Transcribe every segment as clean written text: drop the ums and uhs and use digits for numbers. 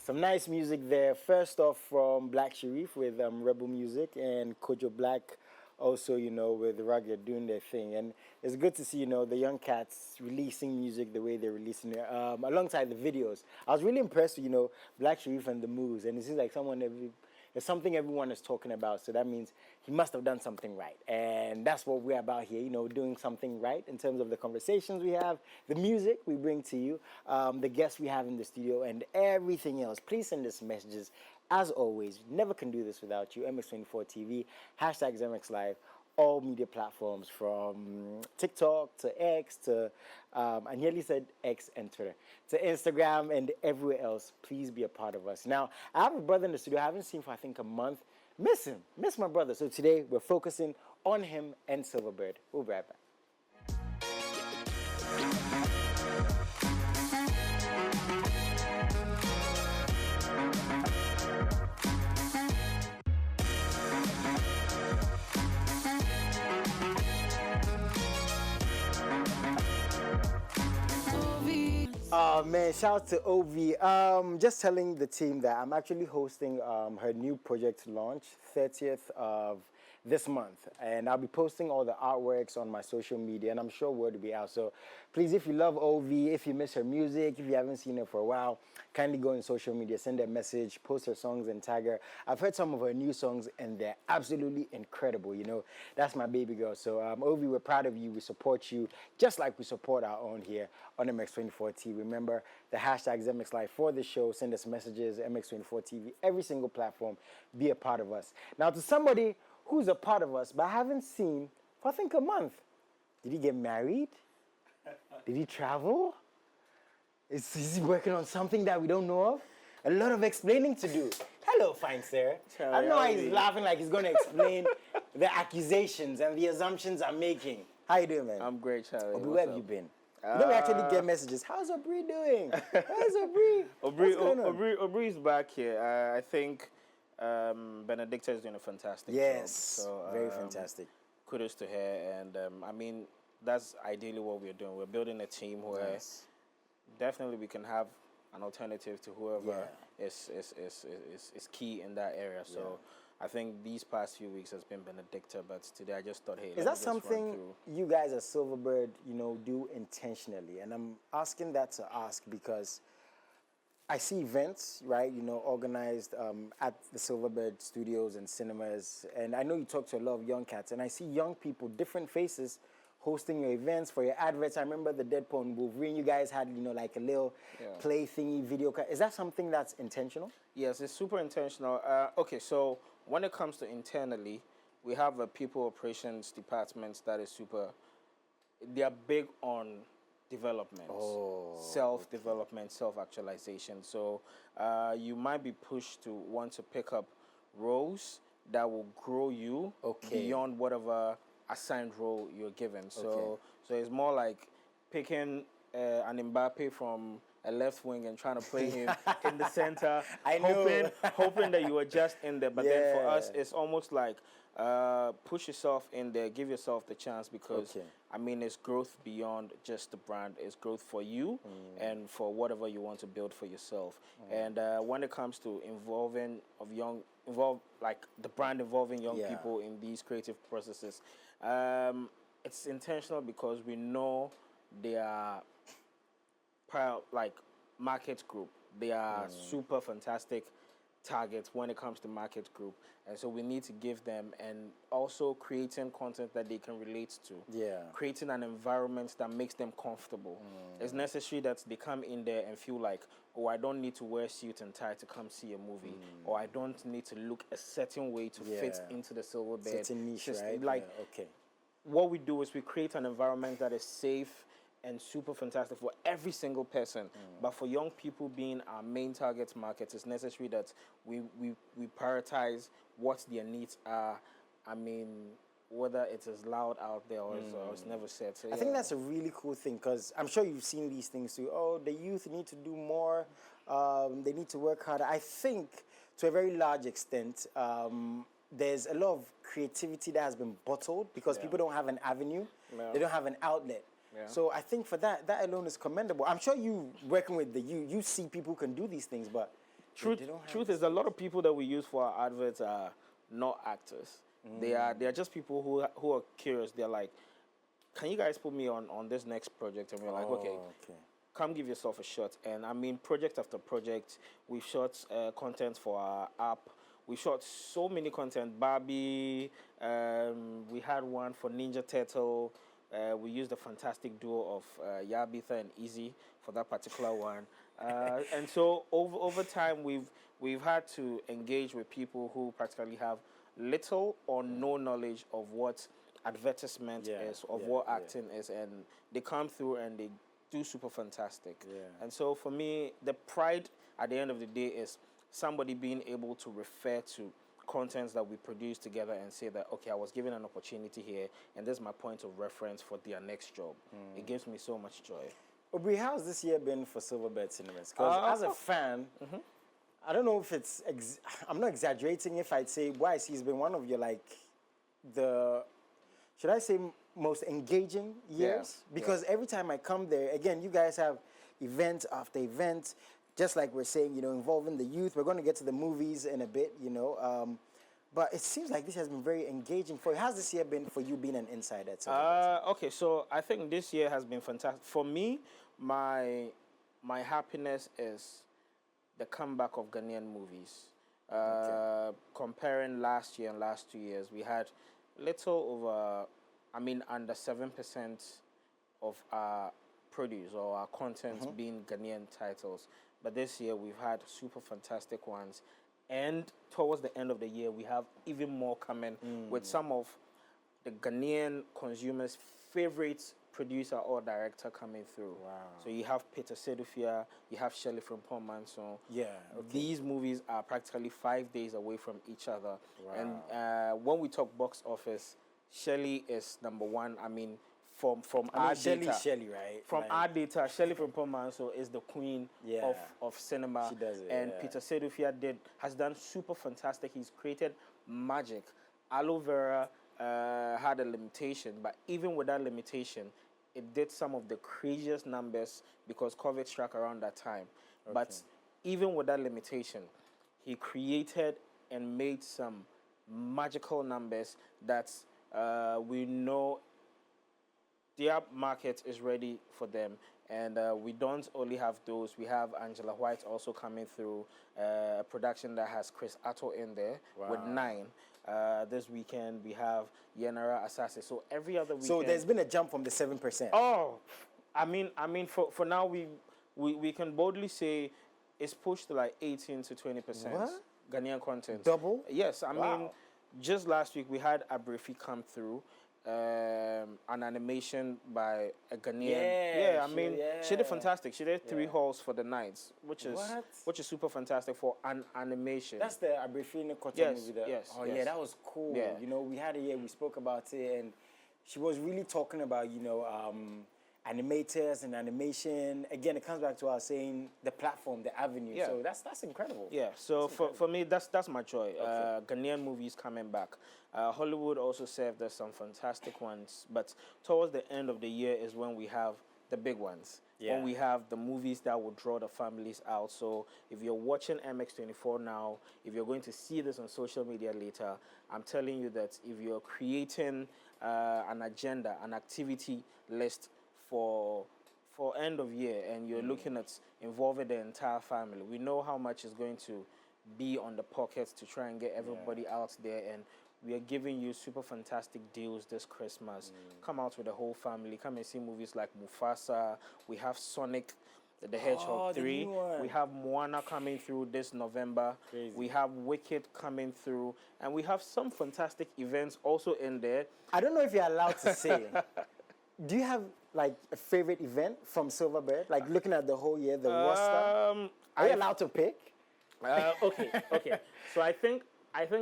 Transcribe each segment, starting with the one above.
some nice music there. First off from Black Sharif with Rebel Music and Kojo Black also, with Rugged doing their thing. And it's good to see, the young cats releasing music the way they're releasing it, alongside the videos. I was really impressed with, Black Sharif and the moves. And it seems like it's something everyone is talking about. So that means he must have done something right. And that's what we're about here, doing something right in terms of the conversations we have, the music we bring to you, the guests we have in the studio, and everything else. Please send us messages. As always, never can do this without you. MX24 TV, hashtags MXLIVE, all media platforms from TikTok to X to, I nearly said X and Twitter, to Instagram and everywhere else. Please be a part of us. Now, I have a brother in the studio I haven't seen for, I think, a month. Miss my brother. So today we're focusing on him and Silverbird. We'll be right back. Oh man, shout out to OV. Just telling the team that I'm actually hosting her new project launch, 30th of this month. And I'll be posting all the artworks on my social media, and I'm sure word will be out. So please, if you love OV, if you miss her music, if you haven't seen her for a while, kindly go on social media, send her a message, post her songs and tag her. I've heard some of her new songs and they're absolutely incredible. That's my baby girl. So OV, we're proud of you. We support you just like we support our own here on MX24T. Remember, the hashtag MXLive for the show. Send us messages, MX24TV, every single platform. Be a part of us. Now, to somebody who's a part of us, but I haven't seen for, I think, a month. Did he get married? Did he travel? Is he working on something that we don't know of? A lot of explaining to do. Hello, fine sir. I know why he's laughing like he's going to explain the accusations and the assumptions I'm making. How you doing, man? I'm great, Charlie. Obi, where have you been? We actually get messages. How's Aubrey doing? How's Aubrey? Aubrey's back here. I think Benedicta is doing a fantastic job. Yes, so, very fantastic. Kudos to her. And that's ideally what we're doing. We're building a team where definitely we can have an alternative to whoever is key in that area. So I think these past few weeks has been Benedicta, but today I just thought, hey, is that something you guys at Silverbird, do intentionally? And I'm asking that to ask because I see events, right, organized at the Silverbird studios and cinemas. And I know you talk to a lot of young cats, and I see young people, different faces, hosting your events for your adverts. I remember the Deadpool and Wolverine, you guys had, like a little play thingy, video. Is that something that's intentional? Yes, it's super intentional. Okay, so when it comes to internally, we have a people operations department that is they are big on development, self-development, self-actualization. So you might be pushed to want to pick up roles that will grow you beyond whatever assigned role you're given. So it's more like picking an Mbappe from a left wing and trying to play him in the center, hoping that you are just in there. But then for us, it's almost like push yourself in there, give yourself the chance because, it's growth beyond just the brand. It's growth for you and for whatever you want to build for yourself. And when it comes to the brand involving young people in these creative processes, it's intentional because we know they are market group. They are super fantastic targets when it comes to market group, and so we need to give them, and also creating content that they can relate to, creating an environment that makes them comfortable. It's necessary that they come in there and feel like, oh, I don't need to wear suit and tie to come see a movie, or I don't need to look a certain way to fit into the Silverbird. Certain niche, right? What we do is we create an environment that is safe and super fantastic for every single person. But for young people being our main target market, it's necessary that we prioritize what their needs are. Whether it is loud out there or it's never said. So, I think that's a really cool thing because I'm sure you've seen these things too. Oh, the youth need to do more. They need to work harder. I think to a very large extent, there's a lot of creativity that has been bottled because people don't have an avenue. They don't have an outlet. So I think for that alone is commendable. I'm sure you working with you see people who can do these things, but Truth is, a lot of people that we use for our adverts are not actors. They are just people who are curious. They're like, can you guys put me on this next project? And we're like, okay, come give yourself a shot. And I mean, project after project, we've shot content for our app. We shot so many content. Barbie, we had one for Ninja Turtle. We used the fantastic duo of Yabitha and Easy for that particular one. And so over time, we've had to engage with people who practically have little or no knowledge of what advertisement is, of what acting is, and they come through and they do super fantastic. And so for me, the pride at the end of the day is somebody being able to refer to contents that we produce together and say that, okay, I was given an opportunity here, and this is my point of reference for their next job. It gives me so much joy. Aubrey, how's this year been for Silverbird Cinemas? Because as a fan, I don't know if it's, I'm not exaggerating if I'd say YC has been one of your, like, should I say most engaging years? Because every time I come there, again, you guys have event after event, just like we're saying, you know, involving the youth. We're going to get to the movies in a bit, you know. But it seems like this has been very engaging for you. How's this year been for you being an insider at Silverbird? Okay, so I think this year has been fantastic. For me, my happiness is the comeback of Ghanaian movies. Comparing last year and last 2 years, we had little over, under 7% of our produce or our content being Ghanaian titles. But this year we've had super fantastic ones. And towards the end of the year, we have even more coming with some of the Ghanaian consumers' favorite producer or director coming through. Wow. So you have Peter Sedufia, you have Shelley from Manson. These movies are practically 5 days away from each other. Wow. And when we talk box office, Shelley is number one. From our data, Shelley, right? From our data, Shelley from Manson is the queen of cinema. She does it, and Peter Sedufia has done super fantastic. He's created magic. Aloe Vera had a limitation, but even with that limitation, it did some of the craziest numbers because COVID struck around that time. But even with that limitation, he created and made some magical numbers that we know their market is ready for them. And we don't only have those. We have Angela White also coming through, a production that has Chris Atto in there with 9. This weekend we have Yenara Asase. So every other weekend. So there's been a jump from the 7%. Oh, for now we can boldly say it's pushed to like 18 to 20%. What? Ghanaian content. Double? Yes, I mean, just last week we had Abrefi come through. An animation by a Ghanaian. She did fantastic. She did 3 halls for the nights, which is super fantastic for an animation. That's the Abrefina Koto movie. Yes. Yeah, that was cool. Yeah. You know, we had it here, we spoke about it, and she was really talking about, you know, animators and animation. Again, it comes back to our saying the platform, the avenue. Yeah. So that's incredible. Yeah. So for me, that's my joy. Ghanaian movies coming back. Hollywood also served us some fantastic ones, but towards the end of the year is when we have the big ones. Yeah. When we have the movies that will draw the families out. So if you're watching MX24 now, if you're going to see this on social media later, I'm telling you that if you're creating an agenda, an activity list for end of year, and you're looking at involving the entire family, we know how much is going to be on the pockets to try and get everybody out there, and we are giving you super fantastic deals this Christmas. Come out with the whole family. Come and see movies like Mufasa. We have Sonic the Hedgehog 3. We have Moana coming through this November. Crazy. We have Wicked coming through. And we have some fantastic events also in there. I don't know if you're allowed to say. Do you have like a favorite event from Silverbird? Like looking at the whole year, the roster? Are you allowed to pick? Okay. So I think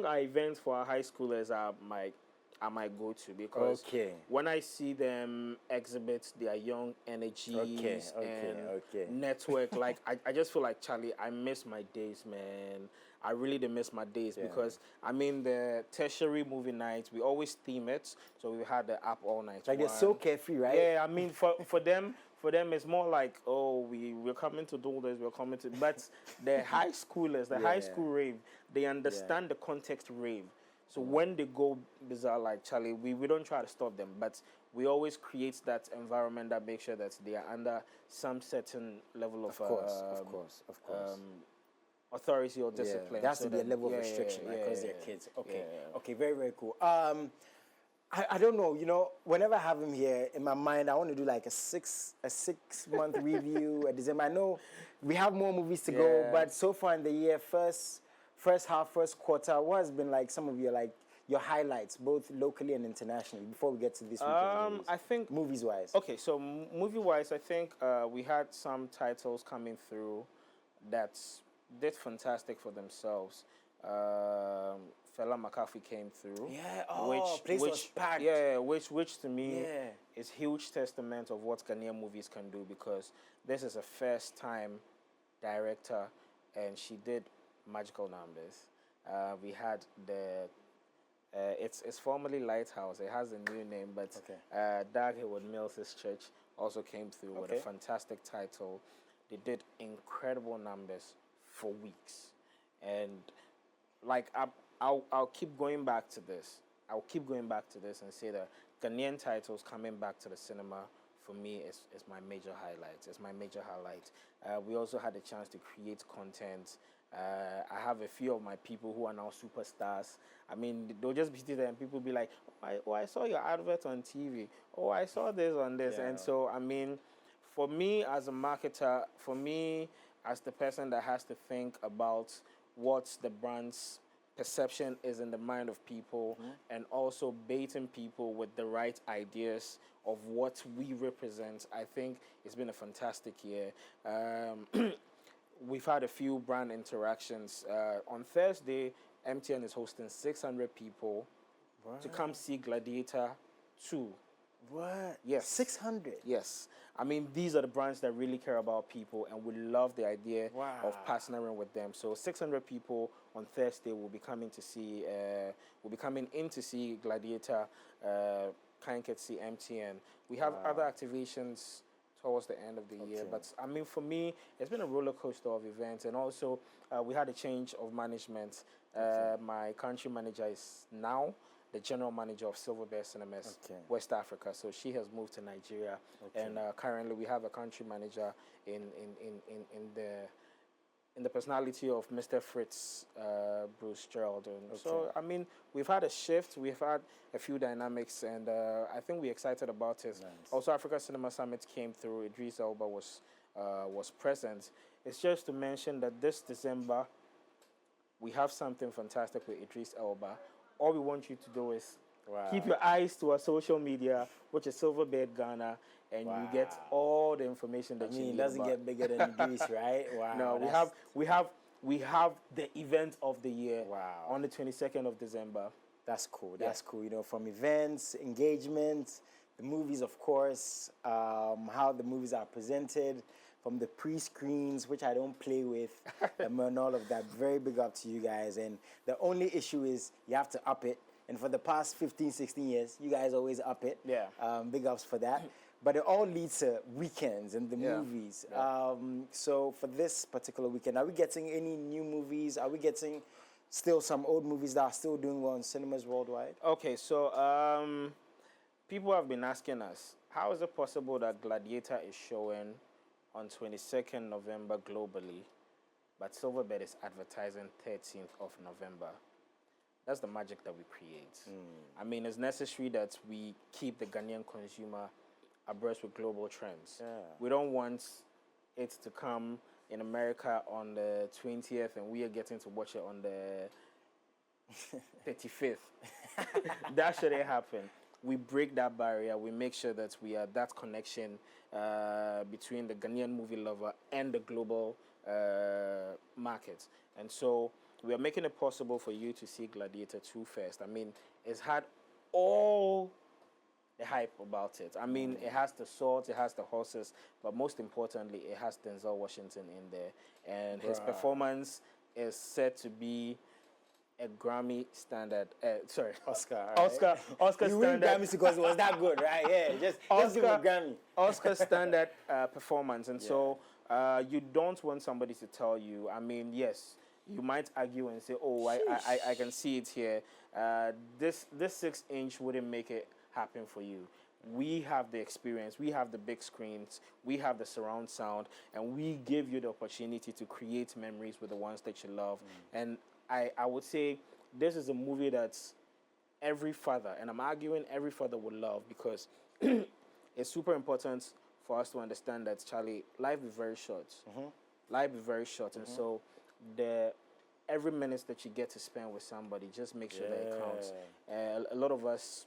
our events for our high schoolers are my go-to, because when I see them exhibit their young energies and network, like I just feel like, Charlie, I miss my days, man. I really do miss my days because the tertiary movie nights, we always theme it, so we had the app all night. Like they're so carefree, right? Yeah, for for them it's more like, oh, we're coming to do this, we're coming to, but the high schoolers, the high school rave, they understand the context rave. So when they go bizarre like Charlie, we don't try to stop them, but we always create that environment that makes sure that they are under some certain level of Of course. Authority or discipline. There has to be a level of restriction, right? Because they're kids. Okay. Okay, very, very cool. I don't know, you know, whenever I have him here, in my mind, I want to do like a six month review at December. I know we have more movies to go, but so far in the year, first half, first quarter, what has been like some of your highlights, both locally and internationally, before we get to this weekend movies? I think movies-wise. Okay, so movie-wise, I think we had some titles coming through that did fantastic for themselves. Fela McCarthy came through. Yeah, place was packed. Yeah, which to me is huge testament of what Ghanaian movies can do, because this is a first-time director, and she did magical numbers. We had it's formerly Lighthouse. It has a new name, but Doug Hayward Mills' church also came through with a fantastic title. They did incredible numbers for weeks, and like I'll keep going back to this. I'll keep going back to this and say that Ghanaian titles coming back to the cinema for me is my major highlight. It's my major highlight. We also had a chance to create content. I have a few of my people who are now superstars. I mean, they'll just be sitting there and people be like, oh, I saw your advert on TV. Oh, I saw this on this. And so, I mean, for me as a marketer, for me as the person that has to think about what the brand's perception is in the mind of people, and also baiting people with the right ideas of what we represent, I think it's been a fantastic year. We've had a few brand interactions. On Thursday, MTN is hosting 600 people to come see Gladiator 2. What? Yes. 600? Yes. I mean, these are the brands that really care about people, and we love the idea of partnering with them. So 600 people on Thursday will be coming in to see Gladiator, Kanketsi, MTN. We have other activations towards the end of the year, but I mean, for me, it's been a roller coaster of events, and also we had a change of management. My country manager is now the general manager of Silverbird Cinemas, West Africa. So she has moved to Nigeria, and currently we have a country manager in the personality of Mr. Fritz Bruce Geraldine. So I mean, we've had a shift, we've had a few dynamics, and I think we're excited about it. Also, Africa Cinema Summit came through. Idris Elba was present. It's just to mention that this December we have something fantastic with Idris Elba. All we want you to do is keep your eyes to our social media, which is Silverbird Ghana, and you get all the information that you need. It doesn't get bigger than Idris, right? Wow. No, we have the event of the year on the 22nd of December. That's cool. That's cool. You know, from events, engagement, the movies, of course, how the movies are presented, from the pre-screens, which I don't play with, and all of that. Very big up to you guys. And the only issue is you have to up it. And for the past 15, 16 years, you guys always up it. Yeah. Big ups for that. But it all leads to weekends and the movies. So for this particular weekend, are we getting any new movies? Are we getting still some old movies that are still doing well in cinemas worldwide? Okay, so people have been asking us, how is it possible that Gladiator is showing on 22nd November globally, but Silverbird is advertising 13th of November? That's the magic that we create. I mean, it's necessary that we keep the Ghanaian consumer abreast with global trends. We don't want it to come in America on the 20th and we are getting to watch it on the 35th. That shouldn't happen. We break that barrier. We make sure that we are that connection between the Ghanaian movie lover and the global market. And so we are making it possible for you to see Gladiator 2 first. I mean, it's had all the hype about it. I mean, it has the swords, it has the horses, but most importantly, it has Denzel Washington in there. And his performance is said to be a Grammy standard. Sorry, Oscar. Right? Oscar You win standard. Grammys because it was that good, right? Yeah, just give him a Grammy. Oscar standard performance, and so you don't want somebody to tell you. I mean, yes, you might argue and say, "Oh, I can see it here. This 6-inch wouldn't make it happen for you." We have the experience, we have the big screens, we have the surround sound, and we give you the opportunity to create memories with the ones that you love. And I would say this is a movie that's every father, and I'm arguing every father would love, because it's super important for us to understand that, Charlie, life is very short. Life is very short, and so every minute that you get to spend with somebody, just make sure that it counts. A lot of us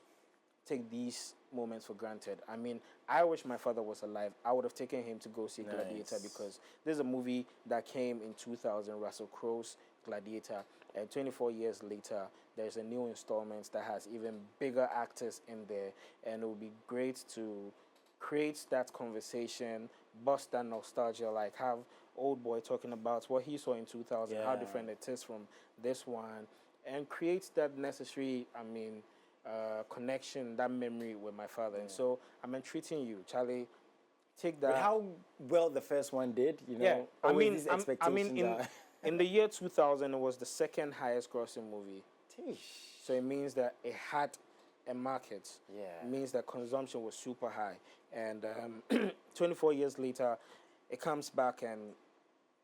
take these moments for granted. I mean, I wish my father was alive. I would have taken him to go see Gladiator, because there's a movie that came in 2000, Russell Crowe's Gladiator, and 24 years later, there's a new installment that has even bigger actors in there, and it would be great to create that conversation, bust that nostalgia, like have Old Boy talking about what he saw in 2000, how different it is from this one, and create that necessary, connection, that memory with my father. And so I'm entreating you, Charlie, take that. But how well the first one did, you know? These expectations in the year 2000, it was the second highest grossing movie. So it means that it had a market. It means that consumption was super high. And 24 years later, it comes back and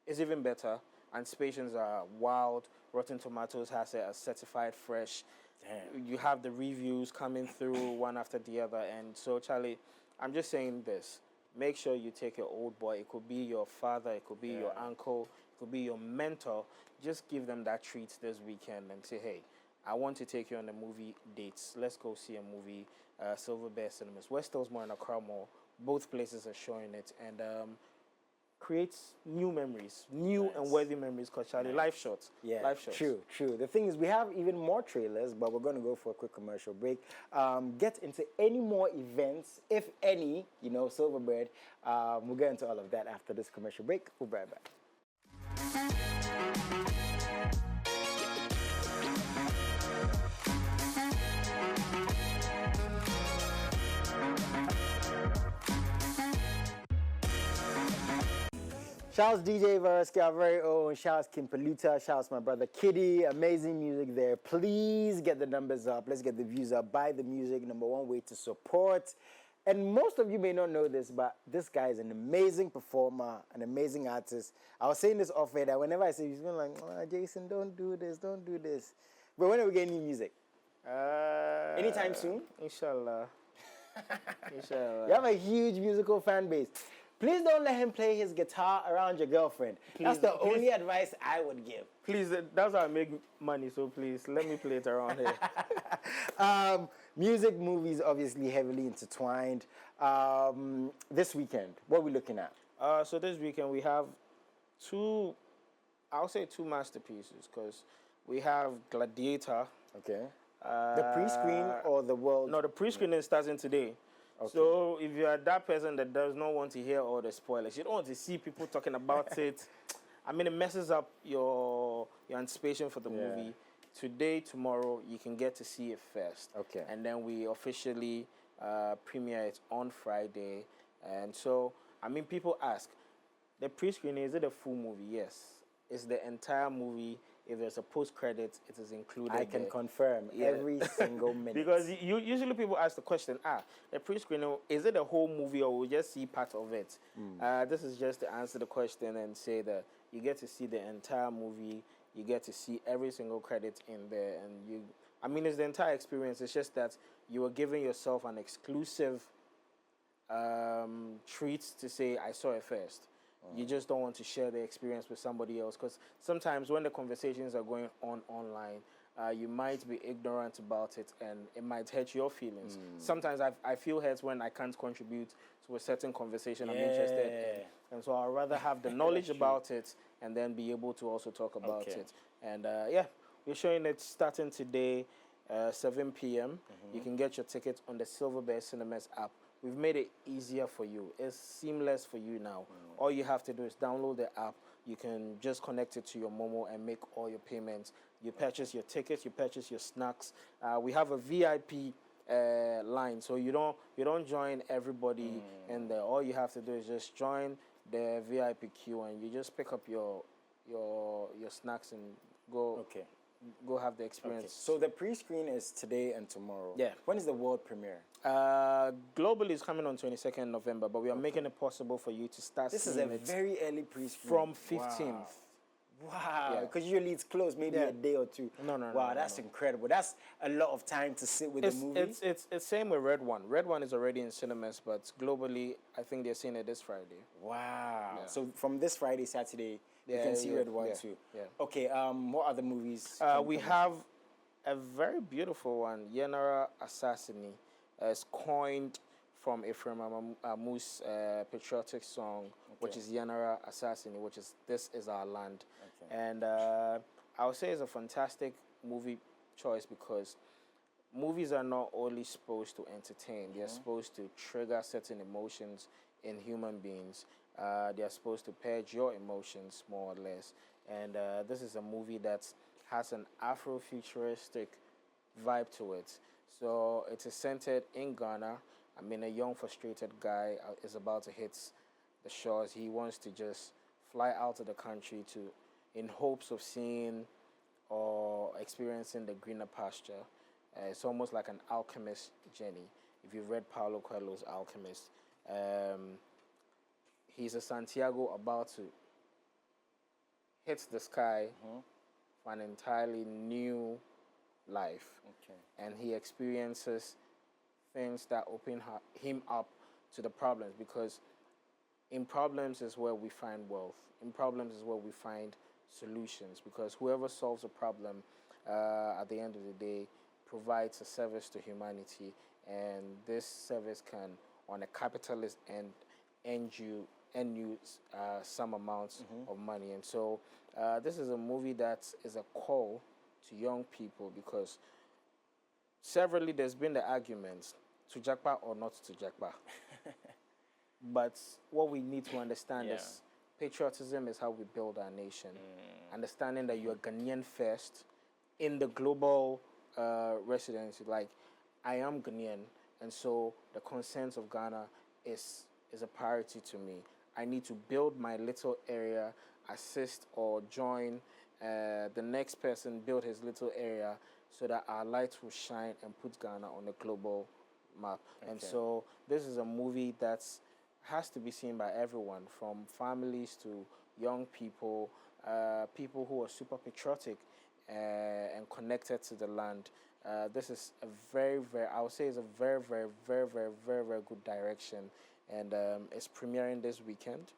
it's even better. Anticipations are wild. Rotten Tomatoes has it as certified fresh. Damn. You have the reviews coming through one after the other. And so, Charlie, I'm just saying this. Make sure you take your old boy. It could be your father. It could be your uncle. It could be your mentor. Just give them that treat this weekend and say, hey, I want to take you on the movie dates. Let's go see a movie. Silverbird Cinemas. West Elsmore and Accra Mall. Both places are showing it. And creates new memories, and worthy memories, because Charlie, life short. Life short. True. The thing is, we have even more trailers, but we're going to go for a quick commercial break. Get into any more events, if any, Silverbird. We'll get into all of that after this commercial break. We'll be right back. Shouts DJ Vereski, our very own. Shouts Kim Paluta. Shouts my brother Kitty. Amazing music there. Please get the numbers up. Let's get the views up. Buy the music. Number one way to support. And most of you may not know this, but this guy is an amazing performer, an amazing artist. I was saying this off air that whenever I say, he's been like, Jason, don't do this. But when are we getting new music? Anytime soon? Inshallah. Inshallah. You have a huge musical fan base. Please don't let him play his guitar around your girlfriend. That's the only advice I would give. Please, that's how I make money, so please, let me play it around here. Music, movies, obviously heavily intertwined. This weekend, what are we looking at? So this weekend we have two masterpieces, because we have Gladiator. Okay. The pre-screen or the world? No, the pre-screening is starting today. Okay. So if you are that person that does not want to hear all the spoilers, you don't want to see people talking about it. I mean, it messes up your anticipation for the movie. Today, tomorrow, you can get to see it first. Okay. And then we officially premiere it on Friday. And so, I mean, people ask, the pre-screening, is it a full movie? Yes. It's the entire movie. If there's a post-credit, it is included. I can confirm every single minute. Because usually people ask the question, the pre-screening, is it a whole movie or we'll just see part of it? This is just to answer the question and say that you get to see the entire movie, you get to see every single credit in there, and it's the entire experience. It's just that you are giving yourself an exclusive treat to say, I saw it first. You just don't want to share the experience with somebody else, because sometimes when the conversations are going on online, you might be ignorant about it and it might hurt your feelings. Sometimes I feel hurt when I can't contribute to a certain conversation I'm interested in. And so I'd rather have the knowledge about it and then be able to also talk about it. And we're showing it starting today, 7 p.m. You can get your tickets on the Silverbird Cinemas app. We've made it easier for you. It's seamless for you now. All you have to do is download the app. You can just connect it to your Momo and make all your payments You purchase your tickets, you purchase your snacks. We have a VIP line, so you don't join everybody in there. All you have to do is just join the VIP queue, and you just pick up your snacks and go have the experience. Okay. So the pre-screen is today and tomorrow. Yeah. When is the world premiere? Globally, it's coming on 22nd November, but we are making it possible for you to start. This is a very early pre-screen. From 15th. Wow. Because usually it's closed maybe a day or two. No. Wow, that's incredible. That's a lot of time to sit with the movie. It's same with Red One. Red One is already in cinemas, but globally, I think they're seeing it this Friday. Wow. Yeah. So from this Friday, Saturday, you can see Red One too. Yeah. Okay. What other movies? We have a very beautiful one, Yenara Assassini. It's coined from Ephraim Amu's patriotic song, which is Yenara Assassini, which is This Is Our Land. Okay. And I would say it's a fantastic movie choice because movies are not only supposed to entertain, they're supposed to trigger certain emotions in human beings. They are supposed to purge your emotions, more or less. And this is a movie that has an Afrofuturistic vibe to it. So it is centered in Ghana. I mean, a young, frustrated guy is about to hit the shores. He wants to just fly out of the country in hopes of seeing or experiencing the greener pasture. It's almost like an alchemist journey. If you've read Paulo Coelho's Alchemist, he's a Santiago about to hit the sky for an entirely new life. Okay. And he experiences things that open him up to the problems, because in problems is where we find wealth. In problems is where we find solutions, because whoever solves a problem at the end of the day provides a service to humanity, and this service can, on a capitalist end, end you some amounts of money. And so this is a movie that is a call to young people, because severally there's been the arguments to Jackpot or not to Jackpot. But what we need to understand is patriotism is how we build our nation. Understanding that you are Ghanaian first in the global residency. Like, I am Ghanaian, and so the concerns of Ghana is a priority to me. I need to build my little area, assist or join the next person build his little area, so that our light will shine and put Ghana on the global map. Okay. And so this is a movie that has to be seen by everyone, from families to young people, people who are super patriotic and connected to the land. This is a I would say it's a very good direction. And it's premiering this weekend.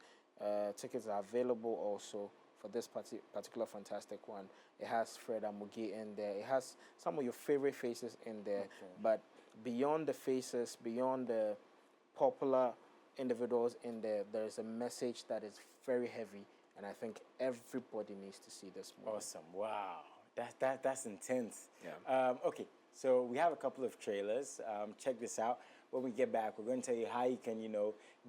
Tickets are available also for this particular fantastic one. It has Fred Amugi in there. It has some of your favorite faces in there. Okay. But beyond the faces, beyond the popular individuals in there, there is a message that is very heavy, and I think everybody needs to see this movie. Awesome! Wow, that's intense. Yeah. Okay, so we have a couple of trailers. Check this out. When we get back, we're going to tell you how you can,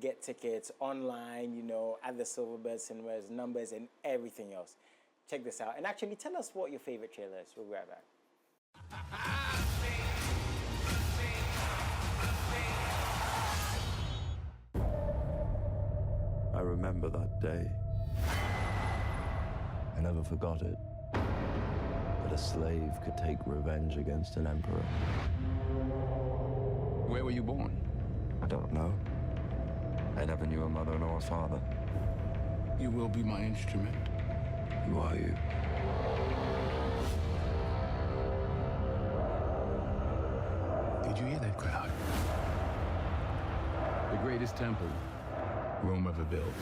get tickets online, at the Silverbird cinemas, numbers, and everything else. Check this out. And actually, tell us what your favorite trailer is. We'll be right back. I remember that day. I never forgot it. That a slave could take revenge against an emperor. Where were you born? I don't know. I never knew a mother nor a father. You will be my instrument. Who are you? Did you hear that crowd? The greatest temple Rome ever built.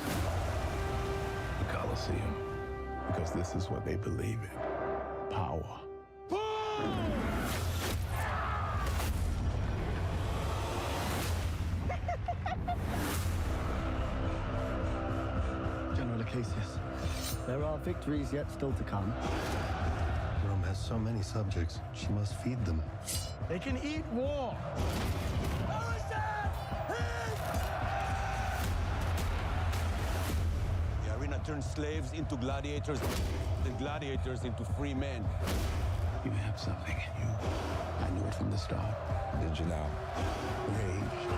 The Colosseum. Because this is what they believe in. Power. General Acacius, there are victories yet still to come. Rome has so many subjects. She must feed them. They can eat war. The arena turn slaves into gladiators, and gladiators into free men. You have something in you. I knew it from the start. Did you now? Rage.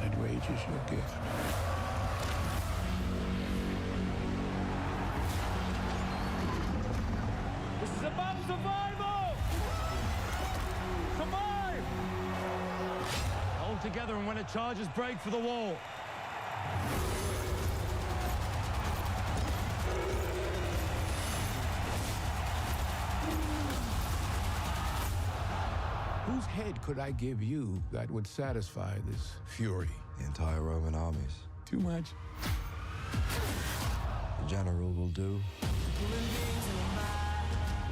That rage is your gift. This is about survival! Survive! Hold together and when it charges, break for the wall. Whose head could I give you that would satisfy this fury? The entire Roman armies. Too much? The general will do.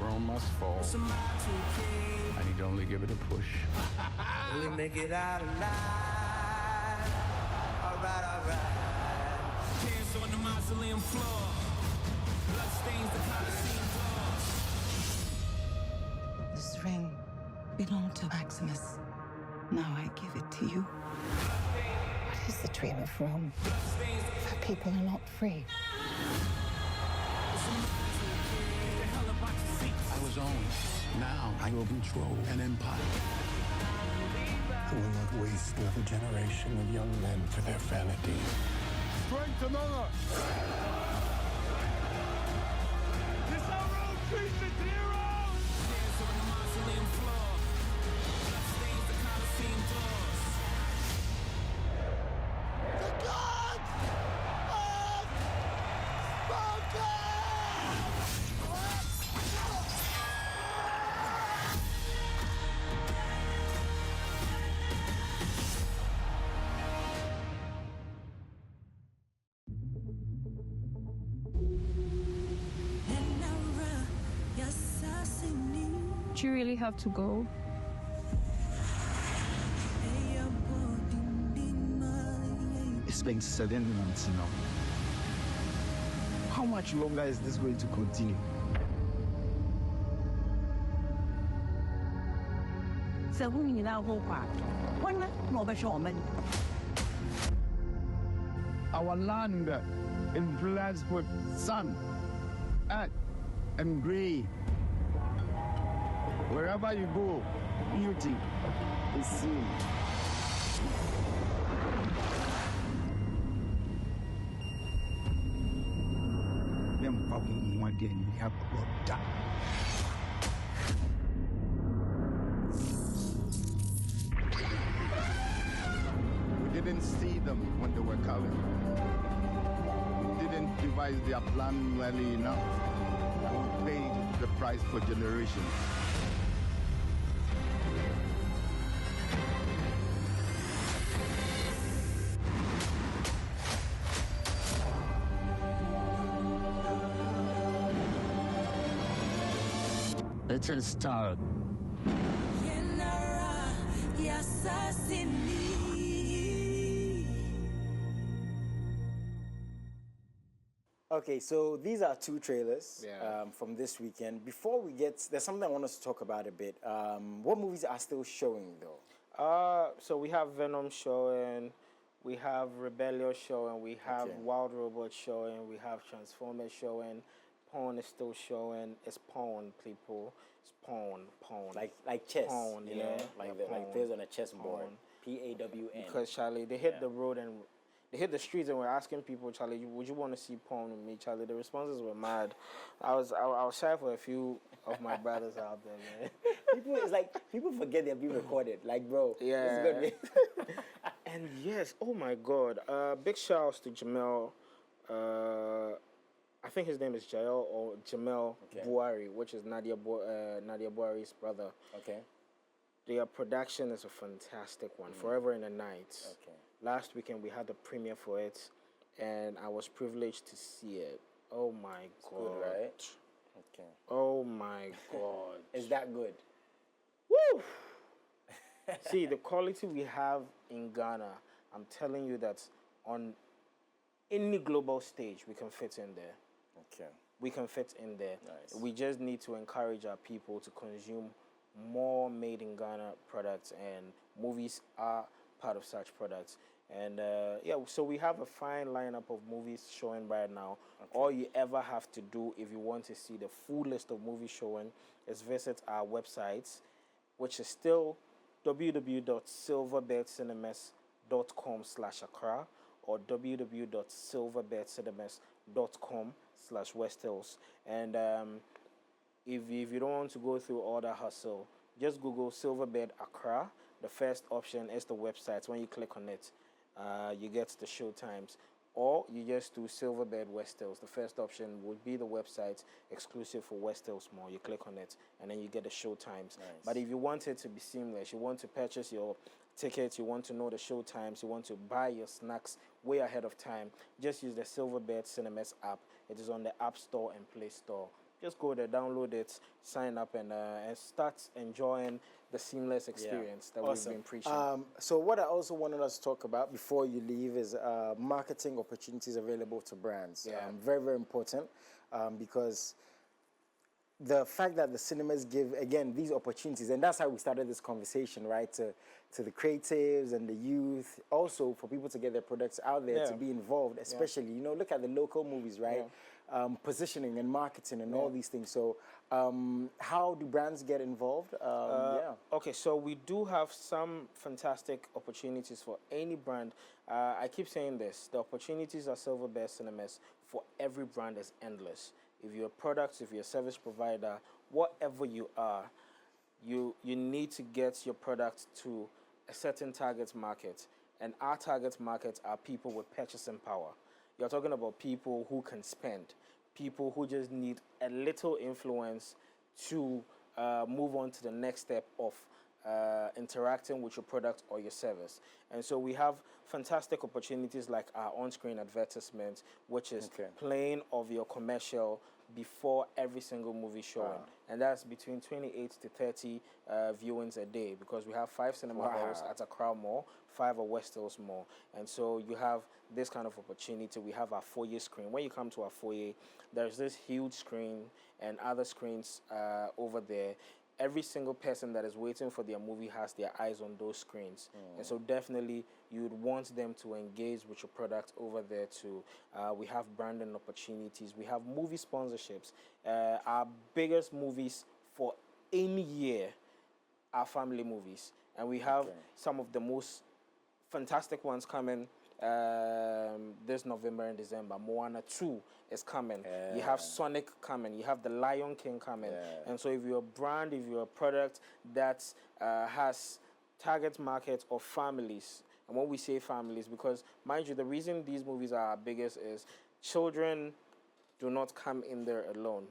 Rome must fall. I need only give it a push. We make it out alive. All right. Hands on the mausoleum floor. Blood stains the Colosseum floors. This ring belonged to Maximus. Now I give it to you. What is the dream of Rome? Her people are not free. I was owned. Now I will control an empire. I will not waste another generation of young men for their vanity. Strength among us! This is our Rome treats its heroes! Hands on the mausoleum floor. Blood stains the Colosseum doors. The gods have Do you really have to go? It's been 7 months now. How much longer is this going to continue? Our land in floods with sun, earth, and green. Wherever you go, beauty is seen. Them probably one day we have to die. We didn't see them when they were coming. We didn't devise their plan well enough. We paid the price for generations. Little star. Okay, so these are 2 trailers Yeah. from this weekend. Before we get, there's something I want us to talk about a bit. What movies are still showing though? So we have Venom showing, we have Rebellion showing, we have Wild Robot showing, we have Transformers showing. Pawn is still showing. It's Pawn, people. It's Pawn. Like chess. Pawn, you know, like plays on a chessboard. PAWN. Because Charlie, they hit the road and they hit the streets and we're asking people, Charlie, would you want to see Pawn with me, Charlie? The responses were mad. I was shy for a few of my brothers out there, man. people forget they're being recorded. Like, bro, yeah. It's good. And yes, oh my God, big shout outs to Jamel. I think his name is Jael or Jamel Buhari, which is Nadia Buhari's brother. Okay. Their production is a fantastic one. Forever in the Night. Okay. Last weekend we had the premiere for it, and I was privileged to see it. Oh my God! Good, right? Okay. Oh my God! Is that good? Woo! See the quality we have in Ghana. I'm telling you that on any global stage we can fit in there. Okay. We can fit in there. Nice. We just need to encourage our people to consume more made in Ghana products, and movies are part of such products. And yeah, so we have a fine lineup of movies showing right now. All you ever have to do if you want to see the full list of movies showing is visit our website, which is still www.silverbirdcinemas.com/Accra or www.silverbirdcinemas.com/West Hills. And if you don't want to go through all that hustle, just Google Silverbird Accra. The first option is the website. When you click on it, you get the show times. Or you just do Silverbird West Hills. The first option would be the website exclusive for West Hills Mall. You click on it, and then you get the show times. Nice. But if you want it to be seamless, you want to purchase your tickets, you want to know the show times, you want to buy your snacks way ahead of time, just use the Silverbird Cinemas app. It is on the App Store and Play Store. Just go there, download it, sign up, and start enjoying the seamless experience that we've been preaching. So what I also wanted us to talk about before you leave is marketing opportunities available to brands. Very, very important because the fact that the cinemas give, again, these opportunities, and that's how we started this conversation, right, to the creatives and the youth, also for people to get their products out there, to be involved, especially, you know, look at the local movies, right? Positioning and marketing and all these things. So how do brands get involved? Okay, so we do have some fantastic opportunities for any brand. I keep saying this, the opportunities at Silverbird Cinemas for every brand is endless. If you're a product, if you're a service provider, whatever you are, you need to get your product to a certain target market. And our target markets are people with purchasing power. You're talking about people who can spend, people who just need a little influence to move on to the next step of interacting with your product or your service. And so we have fantastic opportunities like our on-screen advertisement, which is playing of your commercial before every single movie showing. And that's between 28 to 30 viewings a day, because we have 5 cinema halls at Accra Mall, 5 at West Hills Mall. And so you have this kind of opportunity. We have our foyer screen. When you come to our foyer, there's this huge screen and other screens over there. Every single person that is waiting for their movie has their eyes on those screens. And so definitely you would want them to engage with your product over there too. We have branding opportunities. We have movie sponsorships. Our biggest movies for any year are family movies. And we have some of the most fantastic ones coming this November and December. Moana 2 is coming. You have Sonic coming. You have The Lion King coming. And so if you're a brand, if you're a product that has target market of families, and when we say families, because mind you, the reason these movies are our biggest is children do not come in there alone.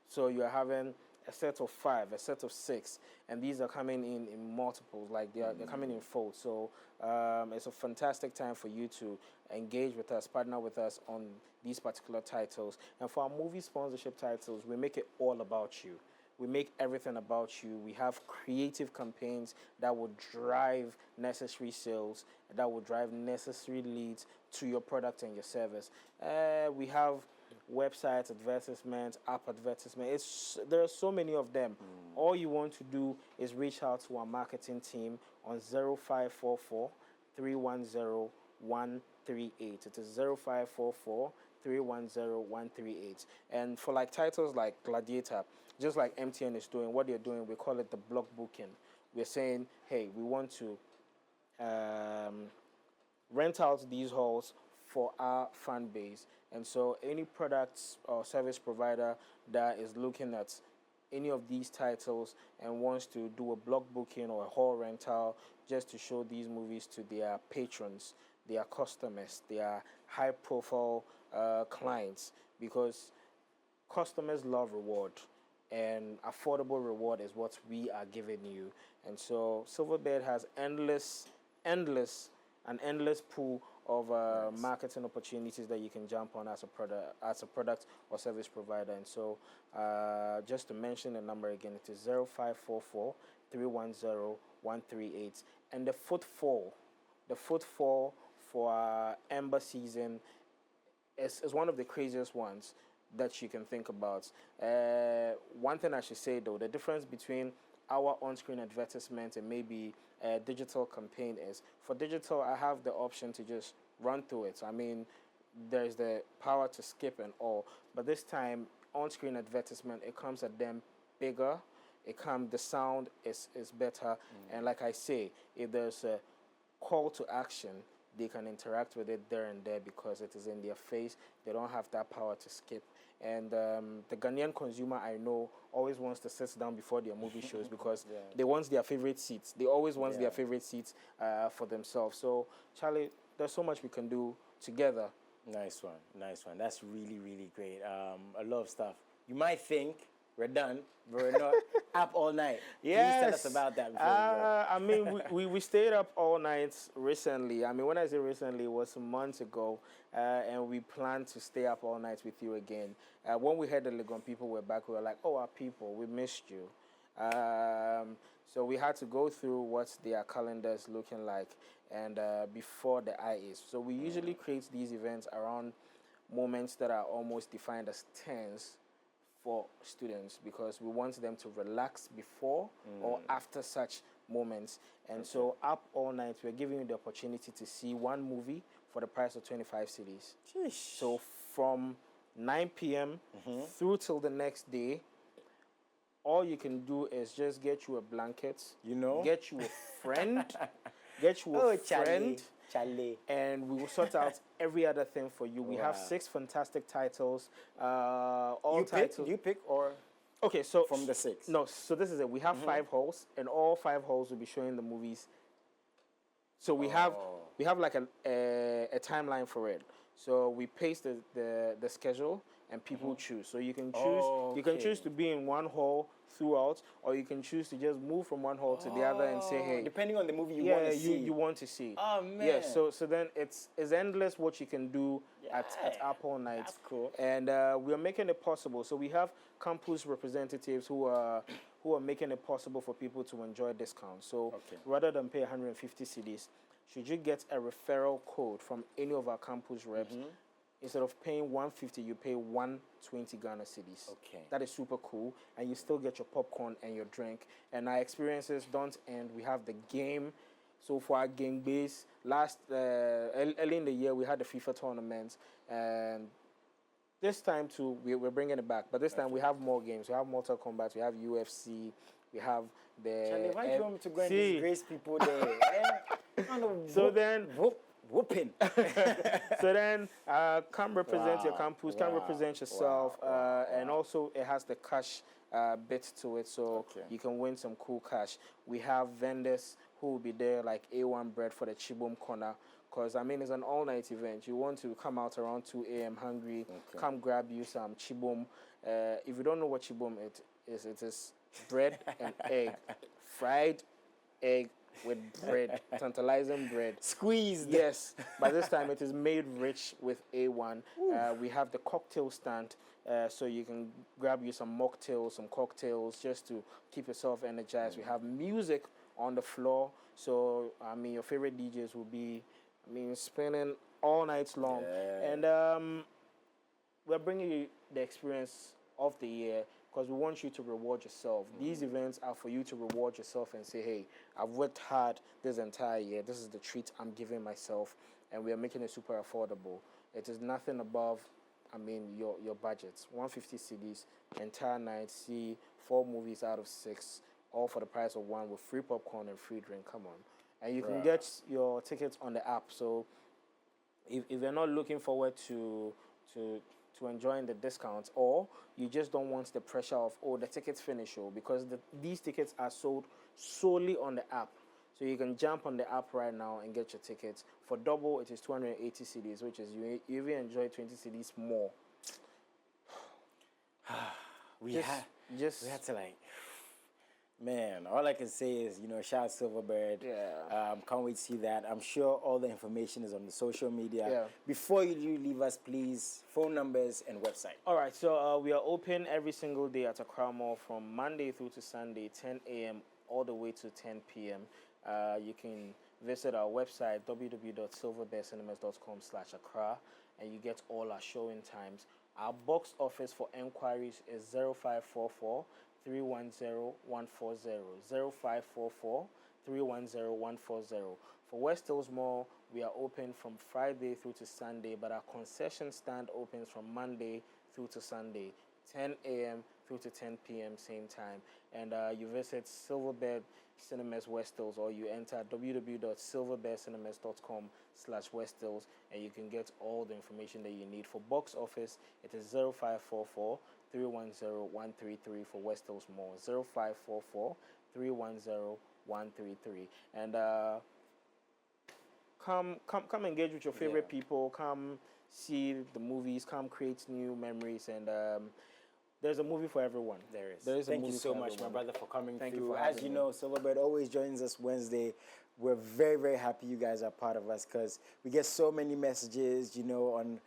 So you're having a set of 5, a set of 6, and these are coming in multiples, like they're coming in folds. So it's a fantastic time for you to engage with us, partner with us on these particular titles. And for our movie sponsorship titles, we make it all about you. We make everything about you. We have creative campaigns that will drive necessary sales, that will drive necessary leads to your product and your service. We have websites, advertisements, app advertisements. There are so many of them. All you want to do is reach out to our marketing team on 0544 310 138. It is 0544 310 138. And for like titles like Gladiator, just like MTN is doing, what they're doing, we call it the block booking. We're saying, hey, we want to rent out these halls for our fan base. And so any products or service provider that is looking at any of these titles and wants to do a block booking or a hall rental just to show these movies to their patrons, their customers, their high-profile clients, because customers love reward, and affordable reward is what we are giving you. And so Silverbird has an endless pool of marketing opportunities that you can jump on as a product or service provider. And so just to mention the number again, it is 0544 310 138. And the footfall for Ember season is one of the craziest ones that you can think about. One thing I should say though, the difference between our on-screen advertisement and maybe digital campaign is. For digital, I have the option to just run through it. I mean, there's the power to skip and all, but this time on-screen advertisement, it comes at them bigger. The sound is better, and like I say, if there's a call to action, they can interact with it there and there because it is in their face. They don't have that power to skip. And the Ghanaian consumer, I know, always wants to sit down before their movie shows because they want their favorite seats. They always want their favorite seats for themselves. So, Charlie, there's so much we can do together. Nice one. That's really, really great. A lot of stuff. You might think we're done, but we're not up all night. Yes. Please tell us about that before we go. I mean, we stayed up all night recently. I mean, when I say recently, it was months ago, and we plan to stay up all night with you again. When we heard the Legon people were back, we were like, oh, our people, we missed you. So we had to go through what their calendars looking like and before the IAs. So we usually create these events around moments that are almost defined as tense for students because we want them to relax before or after such moments. And so up all night, we're giving you the opportunity to see one movie for the price of 25 cedis. Sheesh. So from 9 p.m. through till the next day, all you can do is just get you a blanket, get you a friend, Charlie. And we will sort out every other thing for you. We have 6 fantastic titles. You pick or? Okay, so from the 6. No, so this is it. We have 5 halls, and all 5 halls will be showing the movies. So we have like a timeline for it. So we paste the schedule, and people choose. So you can choose. You can choose to be in one hall throughout, or you can choose to just move from one hall to the other and say, hey, depending on the movie you want to see. you want to see. Oh man. Yeah. So then it's endless what you can do at Up All Night. That's cool. And we are making it possible. So we have campus representatives who are making it possible for people to enjoy discounts. So rather than pay 150 cedis, should you get a referral code from any of our campus reps, instead of paying 150, you pay 120 Ghana cedis. Okay. That is super cool. And you still get your popcorn and your drink. And our experiences don't end. We have the game. So for our game base, early in the year, we had the FIFA tournament. And this time too, we're bringing it back. But this time we have more games. We have Mortal Kombat. We have UFC. We have the... Charlie, why do you want me to go and disgrace people there? So then... Whooping. So then, come represent your campus, come represent yourself, and also it has the cash bit to it, so you can win some cool cash. We have vendors who will be there, like A1 Bread for the Chibom corner, because I mean it's an all-night event. You want to come out around 2 a.m. hungry, come grab you some Chibom. If you don't know what Chibom it is bread and egg, fried egg with bread, tantalizing bread. Squeezed. Yes, but this time it is made rich with A1. We have the cocktail stand, so you can grab you some mocktails, some cocktails, just to keep yourself energized. We have music on the floor, so I mean your favorite DJs will be, spinning all night long. And we're bringing you the experience of the year, because we want you to reward yourself. These events are for you to reward yourself and say, hey, I've worked hard this entire year. This is the treat I'm giving myself, and we are making it super affordable. It is nothing above, your budgets. 150 cedis, entire night, see 4 movies out of 6, all for the price of 1 with free popcorn and free drink. Come on. And you can get your tickets on the app. So if you're not looking forward to enjoying the discounts, or you just don't want the pressure of, the tickets finish, because these tickets are sold solely on the app. So you can jump on the app right now and get your tickets. For double, it is 280 cedis, which is you even enjoy 20 cedis more. We had to man, all I can say is, shout out Silverbird. Can't wait to see that. I'm sure all the information is on the social media. Before you leave us, please, phone numbers and website. All right, so we are open every single day at Accra Mall from Monday through to Sunday, 10 a.m. all the way to 10 p.m. You can visit our website, www.silverbirdcinemas.com/Accra, and you get all our showing times. Our box office for enquiries is 0544 310 140, 0544 310-140. For West Hills Mall, we are open from Friday through to Sunday, but our concession stand opens from Monday through to Sunday, 10 a.m. through to 10 p.m. same time. And you visit Silverbird Cinemas West Hills, or you enter www.silverbirdcinemas.com/West Hills, and you can get all the information that you need. For box office, it is 0544-310-133 for West Hills Mall, 0544-310-133. And come engage with your favorite people. Come see the movies. Come create new memories. And there's a movie for everyone. There is. There is. Thank you so much, my brother, for coming Thank through. you for As having you me. know, Silverbird always joins us Wednesday. We're very, very happy you guys are part of us because we get so many messages, you know, on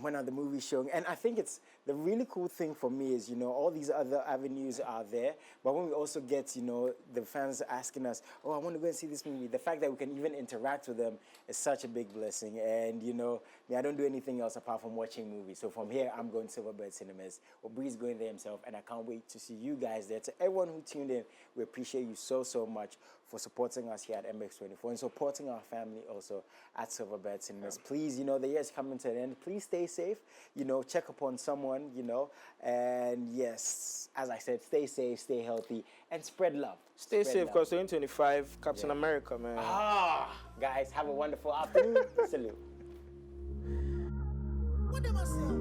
when are the movies showing. And I think it's the really cool thing for me is, you know, all these other avenues are there. But when we also get, you know, the fans asking us, oh, I want to go and see this movie. The fact that we can even interact with them is such a big blessing. And, you know, I don't do anything else apart from watching movies. So from here, I'm going to Silverbird Cinemas. Obri's going there himself. And I can't wait to see you guys there. To everyone who tuned in, we appreciate you so, so much for supporting us here at MX24 and supporting our family also at Silverbird Cinemas. Please, you know, the year is coming to an end. Please stay safe, you know, check upon someone, you know, and yes, as I said, stay safe, stay healthy, and spread love. Stay Spread safe, love. because 2025, Captain America, man. Guys, have a wonderful afternoon. Salute. What am I saying?